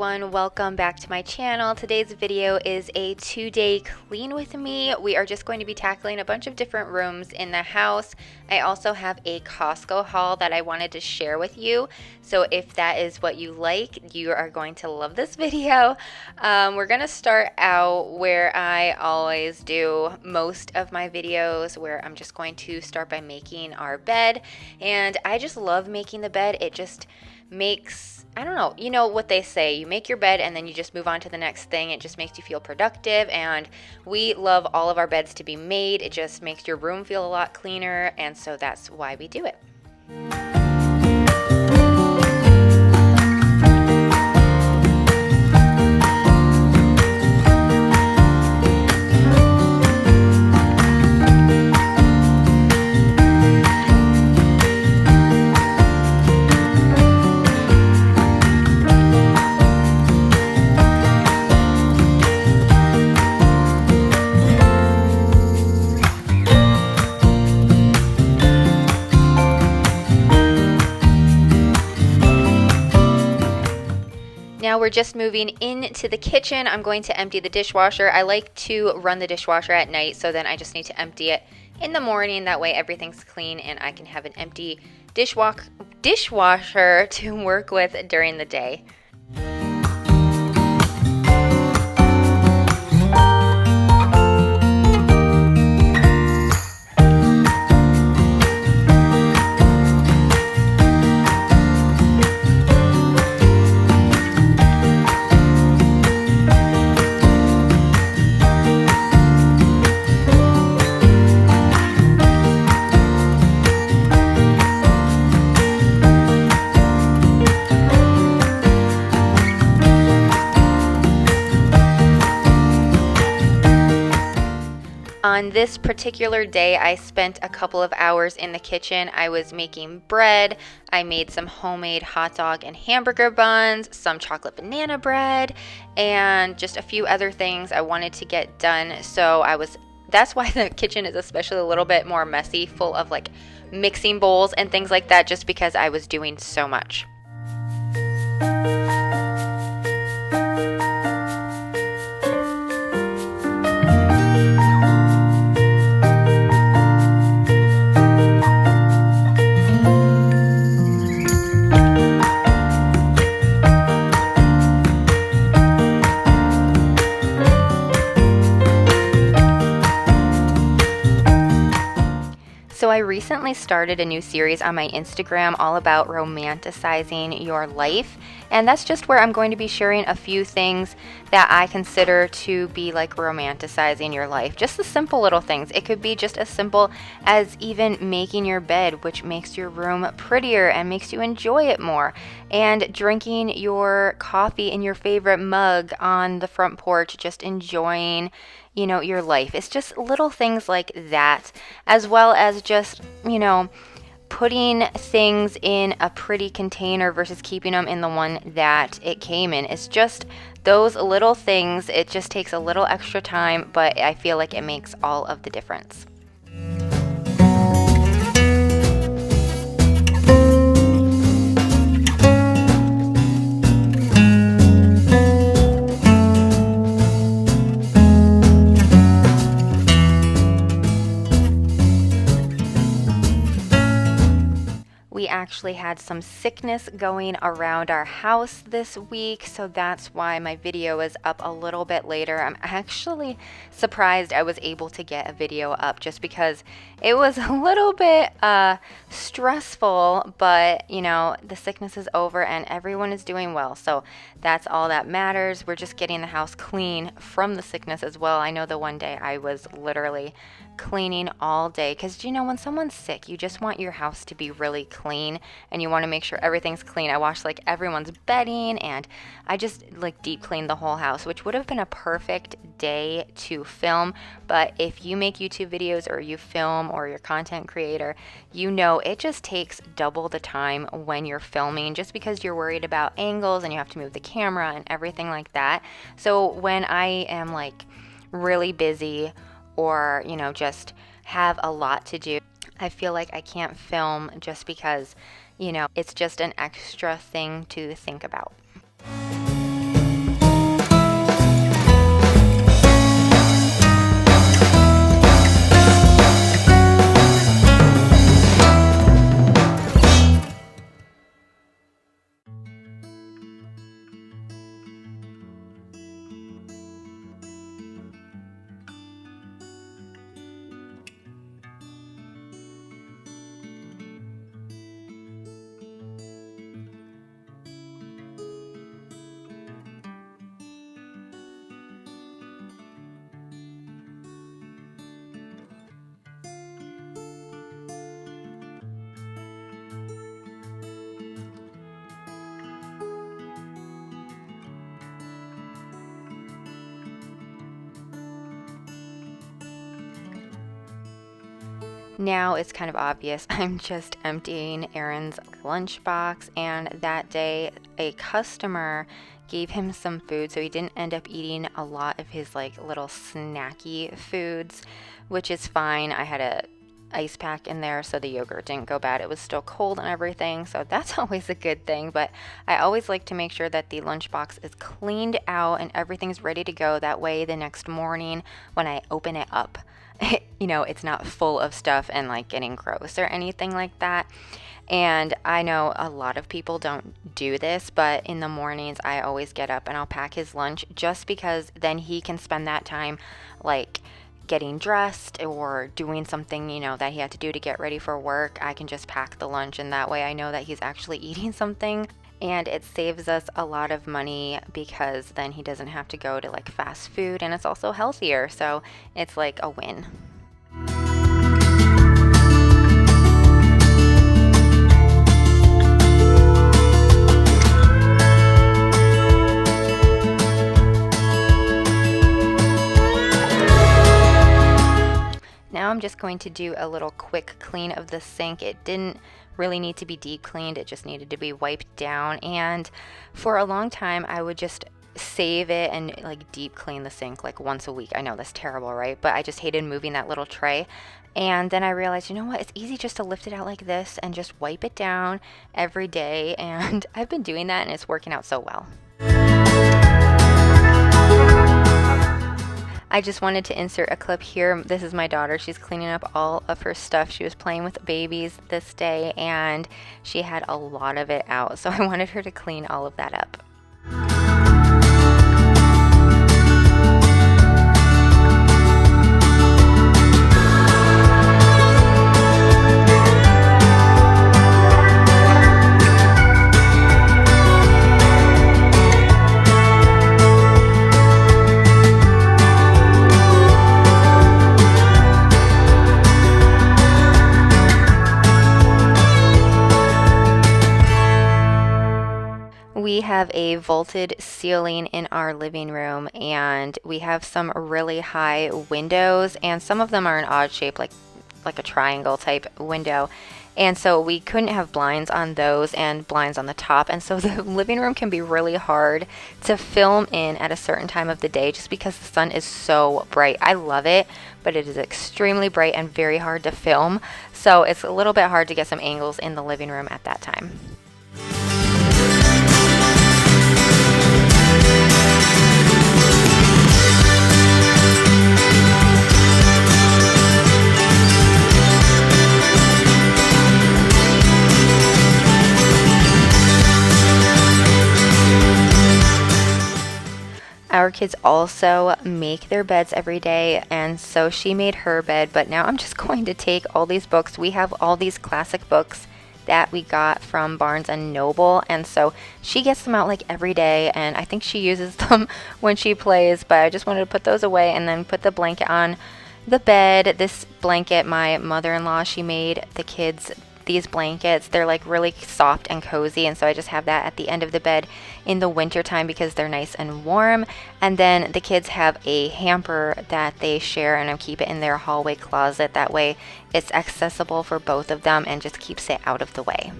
everyone, welcome back to my channel. Today's video is a 2-day clean with me. We are just going to be tackling a bunch of different rooms in the house. I also have a Costco haul that I wanted to share with you. So if that is what you like, you are going to love this video. We're going to start out where I always do most of my videos, where I'm just going to start by making our bed. And I just love making the bed. It just makes, I don't know, you know what they say, you make your bed and then you just move on to the next thing. It just makes you feel productive, and we love all of our beds to be made. It just makes your room feel a lot cleaner, and so that's why we do it. Now we're just moving into the kitchen. I'm going to empty the dishwasher. I like to run the dishwasher at night, so then I just need to empty it in the morning. That way everything's clean and I can have an empty dishwasher to work with during the day. On this particular day, I spent a couple of hours in the kitchen. I was making bread. I made some homemade hot dog and hamburger buns, some chocolate banana bread, and just a few other things I wanted to get done. So that's why the kitchen is especially a little bit more messy, full of like mixing bowls and things like that, just because I was doing so much. So I recently started a new series on my Instagram all about romanticizing your life, and that's just where I'm going to be sharing a few things that I consider to be like romanticizing your life. Just the simple little things. It could be just as simple as even making your bed, which makes your room prettier and makes you enjoy it more, and drinking your coffee in your favorite mug on the front porch, just enjoying your life. It's just little things like that, as well as just, putting things in a pretty container versus keeping them in the one that it came in. It's just those little things. It just takes a little extra time, but I feel like it makes all of the difference. We actually had some sickness going around our house this week, so that's why my video is up a little bit later. I'm actually surprised I was able to get a video up, just because it was a little bit stressful, but the sickness is over and everyone is doing well, so that's all that matters. We're just getting the house clean from the sickness as well. I know the one day I was literally cleaning all day, because when someone's sick, you just want your house to be really clean and you want to make sure everything's clean. I washed like everyone's bedding, and I just like deep cleaned the whole house, which would have been a perfect day to film. But if you make YouTube videos or you film or you're a content creator, it just takes double the time when you're filming, just because you're worried about angles and you have to move the camera and everything like that. So when I am like really busy or just have a lot to do, I feel like I can't film, just because it's just an extra thing to think about. Now it's kind of obvious I'm just emptying Aaron's lunchbox, and that day a customer gave him some food, so he didn't end up eating a lot of his like little snacky foods, which is fine. I had a ice pack in there so the yogurt didn't go bad. It was still cold and everything, so that's always a good thing. But I always like to make sure that the lunchbox is cleaned out and everything's ready to go. That way the next morning when I open it up, it's not full of stuff and like getting gross or anything like that. And I know a lot of people don't do this, but in the mornings I always get up and I'll pack his lunch, just because then he can spend that time like getting dressed or doing something, that he had to do to get ready for work. I can just pack the lunch, and that way I know that he's actually eating something. And it saves us a lot of money because then he doesn't have to go to like fast food, and it's also healthier. So it's like a win. Now I'm just going to do a little quick clean of the sink. It didn't really need to be deep cleaned, it just needed to be wiped down. And for a long time I would just save it and like deep clean the sink like once a week. I know that's terrible, right? But I just hated moving that little tray. And then I realized, you know what, it's easy just to lift it out like this and just wipe it down every day. And I've been doing that and it's working out so well. I just wanted to insert a clip here. This is my daughter. She's cleaning up all of her stuff. She was playing with babies this day and she had a lot of it out. So I wanted her to clean all of that up. We have a vaulted ceiling in our living room, and we have some really high windows, and some of them are an odd shape, like a triangle type window. And so we couldn't have blinds on those and blinds on the top. And so the living room can be really hard to film in at a certain time of the day just because the sun is so bright. I love it, but it is extremely bright and very hard to film. So it's a little bit hard to get some angles in the living room at that time. Our kids also make their beds every day, and so she made her bed, but now I'm just going to take all these books. We have all these classic books that we got from Barnes and Noble, and so she gets them out like every day, and I think she uses them when she plays, but I just wanted to put those away and then put the blanket on the bed. This blanket, my mother-in-law, she made the kids these blankets. They're like really soft and cozy, and so I just have that at the end of the bed in the winter time because they're nice and warm. And then the kids have a hamper that they share, and I keep it in their hallway closet. That way it's accessible for both of them and just keeps it out of the way.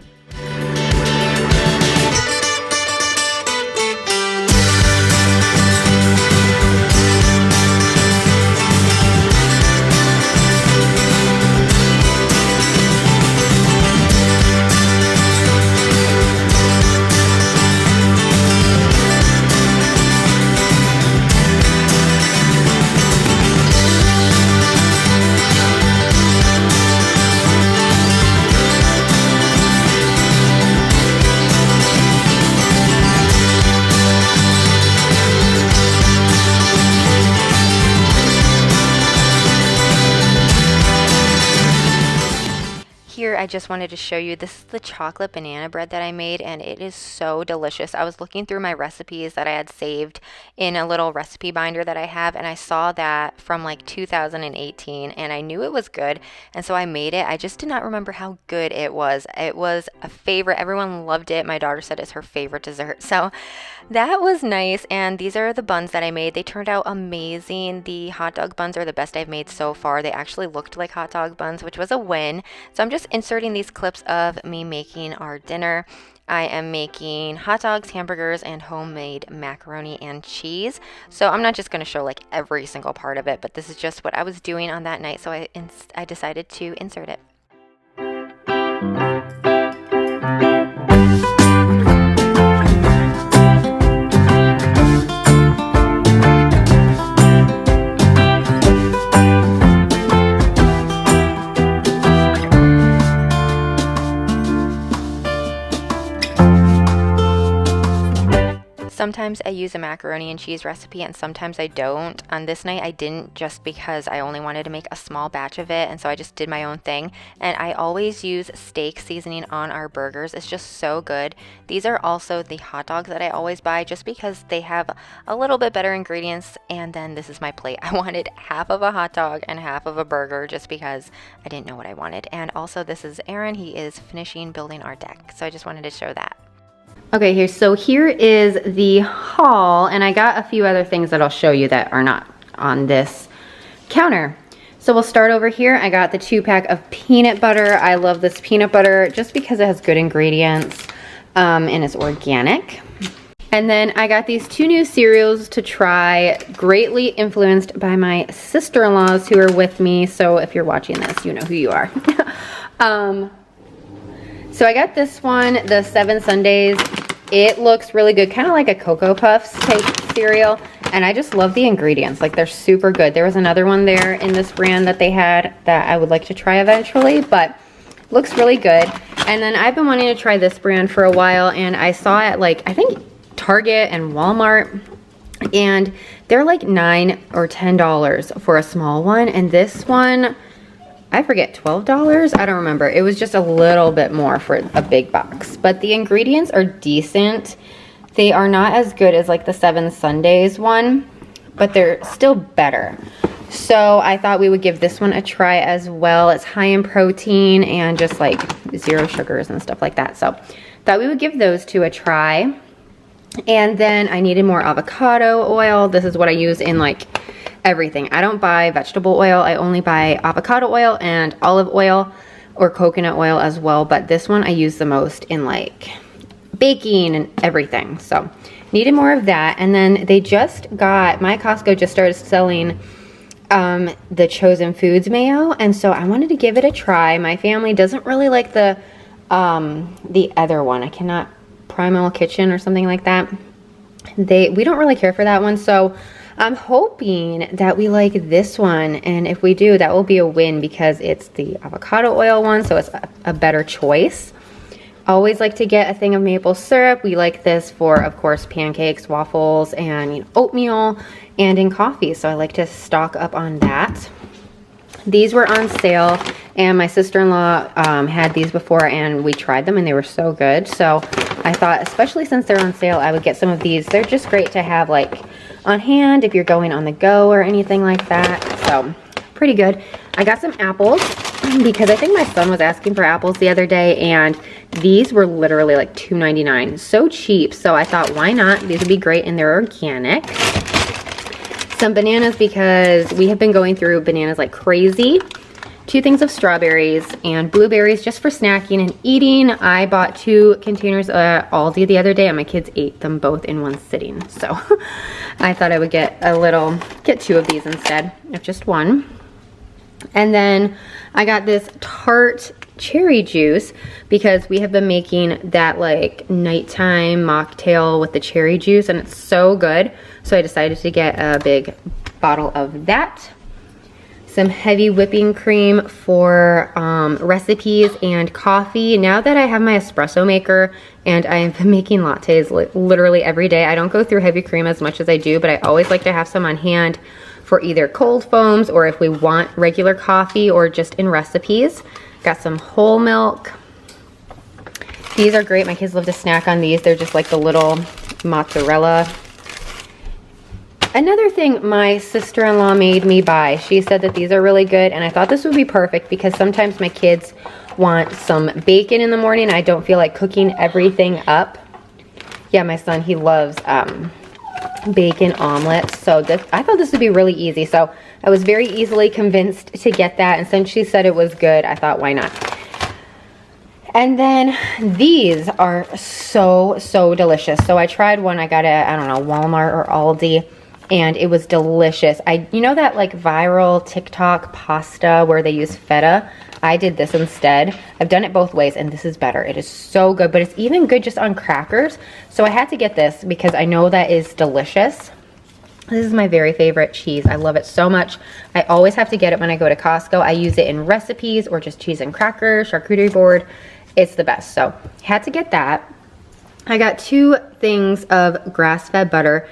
here, I just wanted to show you, this is the chocolate banana bread that I made, and it is so delicious. I was looking through my recipes that I had saved in a little recipe binder that I have, and I saw that from like 2018, and I knew it was good, and so I made it. I just did not remember how good it was. It was a favorite. Everyone loved it. My daughter said it's her favorite dessert. So that was nice, and these are the buns that I made. They turned out amazing. The hot dog buns are the best I've made so far. They actually looked like hot dog buns, which was a win. So I'm just inserting these clips of me making our dinner. I am making hot dogs, hamburgers, and homemade macaroni and cheese. So I'm not just going to show like every single part of it, but this is just what I was doing on that night, so I decided to insert it. Sometimes I use a macaroni and cheese recipe and sometimes I don't. On this night I didn't, just because I only wanted to make a small batch of it, and so I just did my own thing. And I always use steak seasoning on our burgers. It's just so good. These are also the hot dogs that I always buy just because they have a little bit better ingredients. And then this is my plate. I wanted half of a hot dog and half of a burger just because I didn't know what I wanted. And also this is Aaron. He is finishing building our deck, so I just wanted to show that. Okay, here is the haul, and I got a few other things that I'll show you that are not on this counter. So we'll start over here. I got the 2-pack of peanut butter. I love this peanut butter just because it has good ingredients and it's organic. And then I got these 2 new cereals to try, greatly influenced by my sister-in-laws who are with me. So if you're watching this, you know who you are. So I got this one, the 7 Sundays. It looks really good, kind of like a Cocoa Puffs type cereal. And I just love the ingredients, like they're super good. There was another one there in this brand that they had that I would like to try eventually, but looks really good. And then I've been wanting to try this brand for a while, and I saw it like, I think Target and Walmart, and they're like $9 or $10 for a small one. And this one, I forget, $12? I don't remember. It was just a little bit more for a big box. But the ingredients are decent. They are not as good as like the 7 Sundays one, but they're still better. So I thought we would give this one a try as well. It's high in protein and just like 0 sugars and stuff like that. So thought we would give those 2 a try. And then I needed more avocado oil. This is what I use in like everything. I don't buy vegetable oil. I only buy avocado oil and olive oil, or coconut oil as well. But this one I use the most in like baking and everything. So needed more of that. And then they just got, my Costco just started selling the Chosen Foods mayo. And so I wanted to give it a try. My family doesn't really like the other one. I cannot, Primal Kitchen or something like that. We don't really care for that one. So I'm hoping that we like this one, and if we do, that will be a win because it's the avocado oil one, so it's a better choice. Always like to get a thing of maple syrup. We like this for, of course, pancakes, waffles, and oatmeal, and in coffee, so I like to stock up on that. These were on sale, and my sister-in-law had these before, and we tried them, and they were so good. So I thought, especially since they're on sale, I would get some of these. They're just great to have like on hand if you're going on the go or anything like that. So pretty good. I got some apples because I think my son was asking for apples the other day, and these were literally like $2.99. So cheap. So I thought, why not? These would be great, and they're organic. Some bananas because we have been going through bananas like crazy. 2 things of strawberries and blueberries just for snacking and eating. I bought 2 containers at Aldi the other day, and my kids ate them both in one sitting. So I thought I would get 2 of these instead of just 1. And then I got this tart cherry juice because we have been making that like nighttime mocktail with the cherry juice, and it's so good. So I decided to get a big bottle of that. Some heavy whipping cream for recipes and coffee. Now that I have my espresso maker and I've been making lattes literally every day, I don't go through heavy cream as much as I do, but I always like to have some on hand for either cold foams or if we want regular coffee or just in recipes. Got some whole milk. These are great. My kids love to snack on these. They're just like the little mozzarella. Another thing my sister-in-law made me buy, she said that these are really good, and I thought this would be perfect because sometimes my kids want some bacon in the morning. I don't feel like cooking everything up. Yeah, my son, he loves bacon omelets, so I thought this would be really easy. So I was very easily convinced to get that, and since she said it was good, I thought, why not? And then these are so delicious. So I tried one I got at, I don't know, Walmart or Aldi, and it was delicious. You know that like viral TikTok pasta where they use feta? I did this instead. I've done it both ways, and this is better. It is so good, but it's even good just on crackers. So I had to get this because I know that is delicious. This is my very favorite cheese. I love it so much. I always have to get it when I go to Costco. I use it in recipes or just cheese and crackers, charcuterie board. It's the best. So had to get that. I got 2 things of grass-fed butter.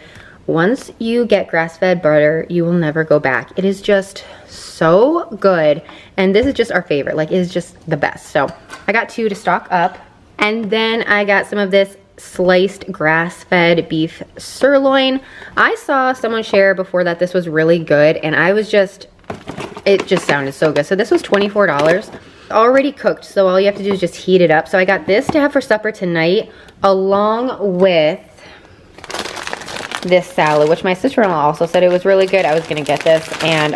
Once you get grass-fed butter, you will never go back. It is just so good. And this is just our favorite. Like, it is just the best. So I got 2 to stock up. And then I got some of this sliced grass-fed beef sirloin. I saw someone share before that this was really good, and I was just, it just sounded so good. So this was $24. Already cooked, so all you have to do is just heat it up. So I got this to have for supper tonight, along with this salad, which my sister-in-law also said it was really good. I was gonna get this, and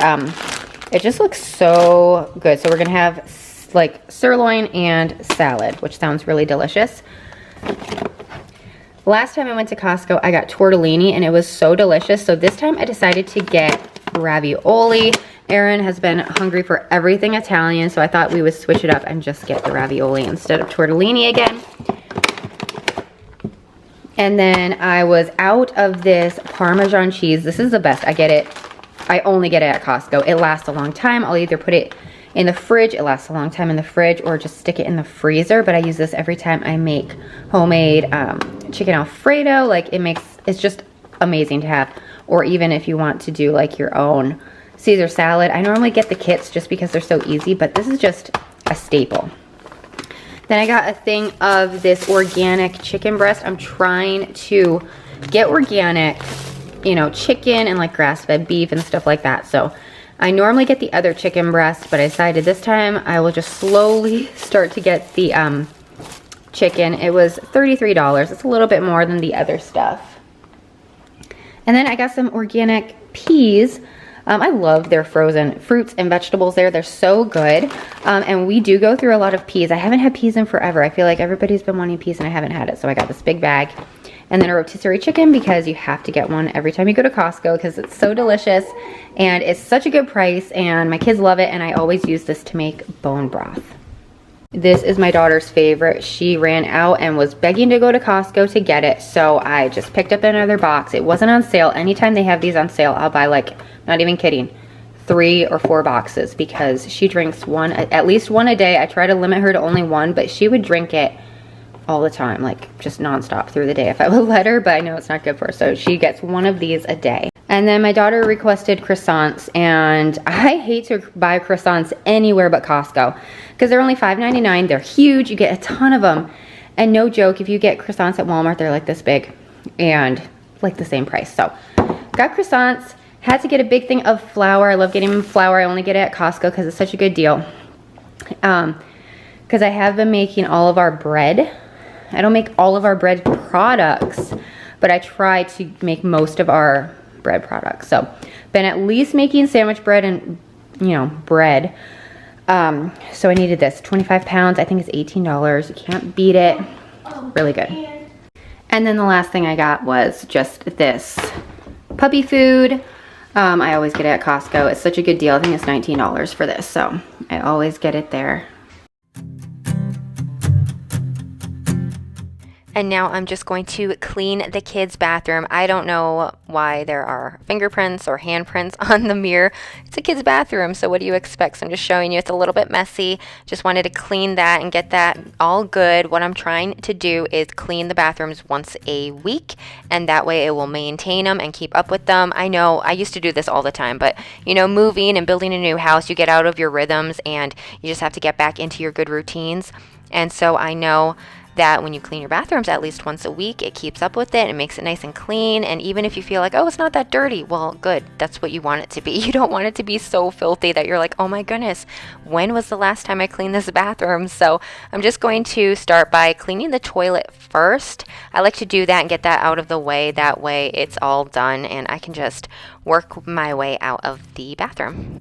it just looks so good. So we're gonna have like sirloin and salad, which sounds really delicious. Last time I went to Costco, I got tortellini, and it was so delicious. So this time I decided to get ravioli. Aaron has been hungry for everything Italian, so I thought we would switch it up and just get the ravioli instead of tortellini again. And then I was out of this Parmesan cheese. This is the best. I only get it at Costco. It lasts a long time. I'll either put it in the fridge, it lasts a long time in the fridge, or just stick it in the freezer. But I use this every time I make homemade chicken Alfredo. Like, it's just amazing to have. Or even if you want to do like your own Caesar salad. I normally get the kits just because they're so easy, but this is just a staple. Then I got a thing of this organic chicken breast. I'm trying to get organic, you know, chicken and like grass-fed beef and stuff like that. So I normally get the other chicken breast, but I decided this time I will just slowly start to get the chicken. It was $33. It's a little bit more than the other stuff. And then I got some organic peas. I love their frozen fruits and vegetables there. They're so good. And we do go through a lot of peas. I haven't had peas in forever. I feel like everybody's been wanting peas and I haven't had it. So I got this big bag. And then a rotisserie chicken, because you have to get one every time you go to Costco because it's so delicious. And it's such a good price. And my kids love it. And I always use this to make bone broth. This is my daughter's favorite. She ran out and was begging to go to Costco to get it. So I just picked up another box. It wasn't on sale. Anytime they have these on sale, I'll buy, like, not even kidding, 3 or 4 boxes because she drinks at least one a day. I try to limit her to only one, but she would drink it all the time, like just nonstop through the day if I would let her, but I know it's not good for her. So she gets one of these a day. And then my daughter requested croissants, and I hate to buy croissants anywhere but Costco because they're only $5.99. They're huge. You get a ton of them. And no joke, if you get croissants at Walmart, they're like this big and like the same price. So got croissants. Had to get a big thing of flour. I love getting flour. I only get it at Costco because it's such a good deal. Because I have been making all of our bread. I don't make all of our bread products, but I try to make most of our bread products. So been at least making sandwich bread and, you know, bread. So I needed this, 25 pounds. I think it's $18. You can't beat it. Really good. And then the last thing I got was just this puppy food. I always get it at Costco. It's such a good deal. I think it's $19 for this. So I always get it there. And now I'm just going to clean the kids' bathroom. I don't know why there are fingerprints or handprints on the mirror. It's a kid's bathroom, so what do you expect? So I'm just showing you it's a little bit messy. Just wanted to clean that and get that all good. What I'm trying to do is clean the bathrooms once a week, and that way it will maintain them and keep up with them. I know I used to do this all the time, but moving and building a new house, you get out of your rhythms and you just have to get back into your good routines. And so I know that when you clean your bathrooms at least once a week, it keeps up with it and makes it nice and clean. And even if you feel like, oh, it's not that dirty, well, good. That's what you want it to be. You don't want it to be so filthy that you're like, oh my goodness, when was the last time I cleaned this bathroom? So I'm just going to start by cleaning the toilet first. I like to do that and get that out of the way. That way it's all done and I can just work my way out of the bathroom.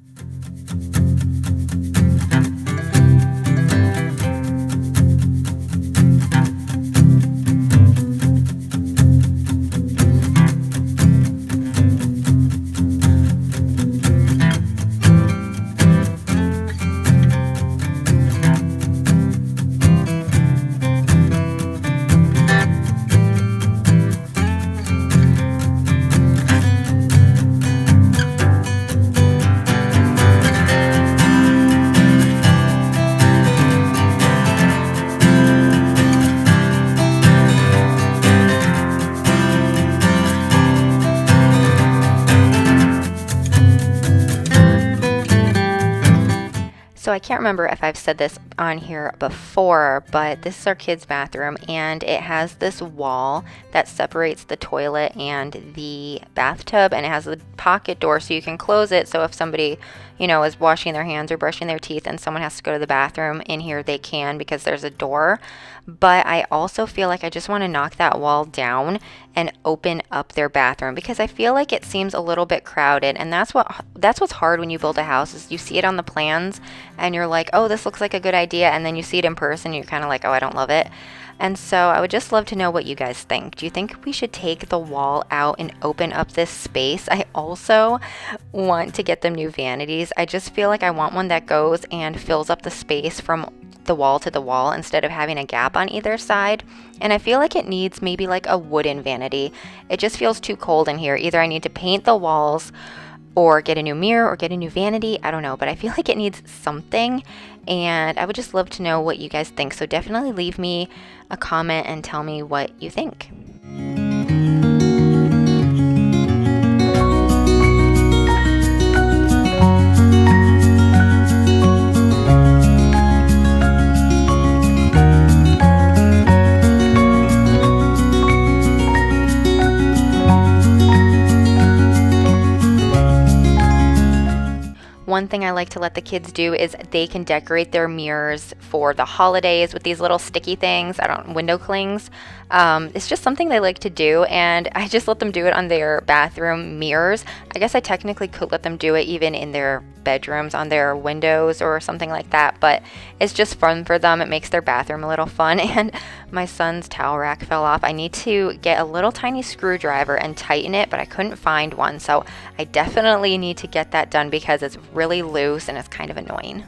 So I can't remember if I've said this on here before, but this is our kids' bathroom and it has this wall that separates the toilet and the bathtub, and it has a pocket door so you can close it. So if somebody, is washing their hands or brushing their teeth and someone has to go to the bathroom in here, they can because there's a door. But I also feel like I just want to knock that wall down and open up their bathroom because I feel like it seems a little bit crowded, and that's what's hard when you build a house is you see it on the plans and you're like, oh, this looks like a good idea, and then you see it in person, you're kind of like, oh, I don't love it. And so I would just love to know what you guys think. Do you think we should take the wall out and open up this space? I also want to get them new vanities. I just feel like I want one that goes and fills up the space from the wall to the wall instead of having a gap on either side. And I feel like it needs maybe like a wooden vanity. It just feels too cold in here. Either I need to paint the walls or get a new mirror or get a new vanity. I don't know, but I feel like it needs something, and I would just love to know what you guys think. So definitely leave me a comment and tell me what you think. One thing I like to let the kids do is they can decorate their mirrors for the holidays with these little sticky things, window clings. It's just something they like to do, and I just let them do it on their bathroom mirrors. I guess I technically could let them do it even in their bedrooms on their windows or something like that, but it's just fun for them. It makes their bathroom a little fun. And my son's towel rack fell off. I need to get a little tiny screwdriver and tighten it, but I couldn't find one, so I definitely need to get that done because it's really loose and it's kind of annoying.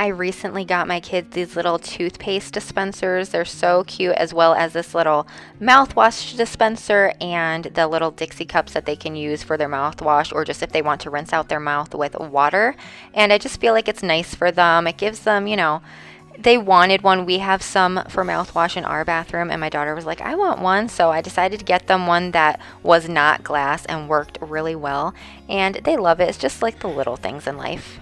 I recently got my kids these little toothpaste dispensers. They're so cute, as well as this little mouthwash dispenser and the little Dixie cups that they can use for their mouthwash or just if they want to rinse out their mouth with water. And I just feel like it's nice for them. It gives them, they wanted one. We have some for mouthwash in our bathroom, and my daughter was like, I want one. So I decided to get them one that was not glass and worked really well. And they love it. It's just like the little things in life.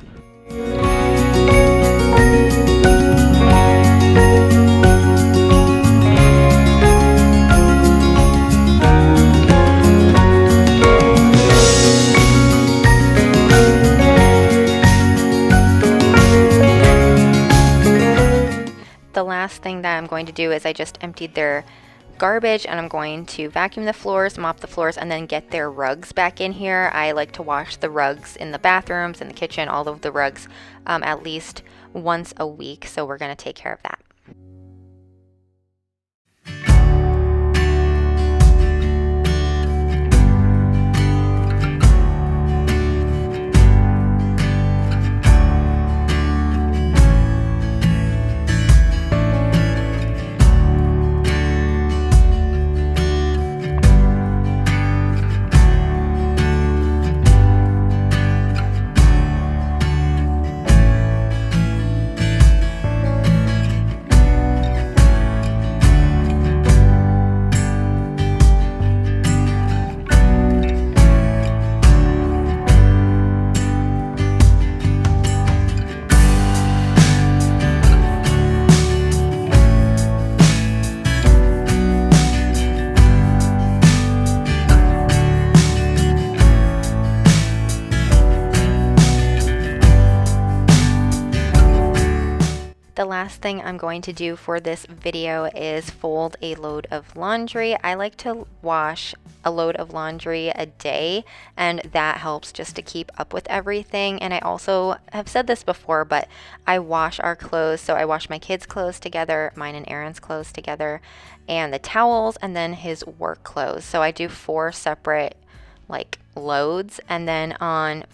I'm going to do is I just emptied their garbage, and I'm going to vacuum the floors, mop the floors, and then get their rugs back in here. I like to wash the rugs in the bathrooms, in the kitchen, all of the rugs at least once a week, so we're going to take care of that. The last thing I'm going to do for this video is fold a load of laundry. I like to wash a load of laundry a day, and that helps just to keep up with everything. And I also have said this before, but I wash our clothes. So I wash my kids' clothes together, mine and Aaron's clothes together, and the towels, and then his work clothes. So I do 4 separate like loads, and then on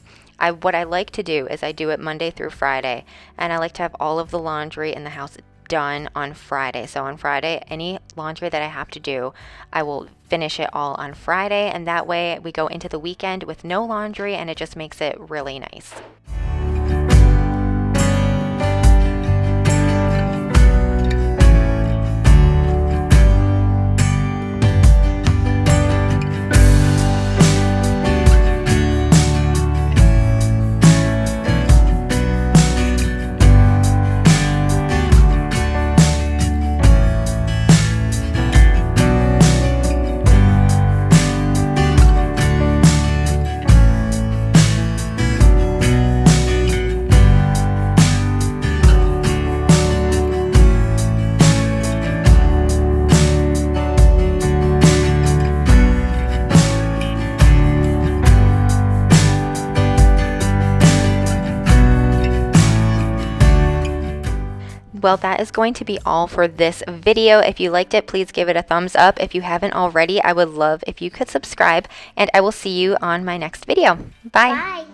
what I like to do is I do it Monday through Friday, and I like to have all of the laundry in the house done on Friday. So on Friday, any laundry that I have to do, I will finish it all on Friday, and that way we go into the weekend with no laundry, and it just makes it really nice. Well, that is going to be all for this video. If you liked it, please give it a thumbs up. If you haven't already, I would love if you could subscribe, and I will see you on my next video. Bye. Bye.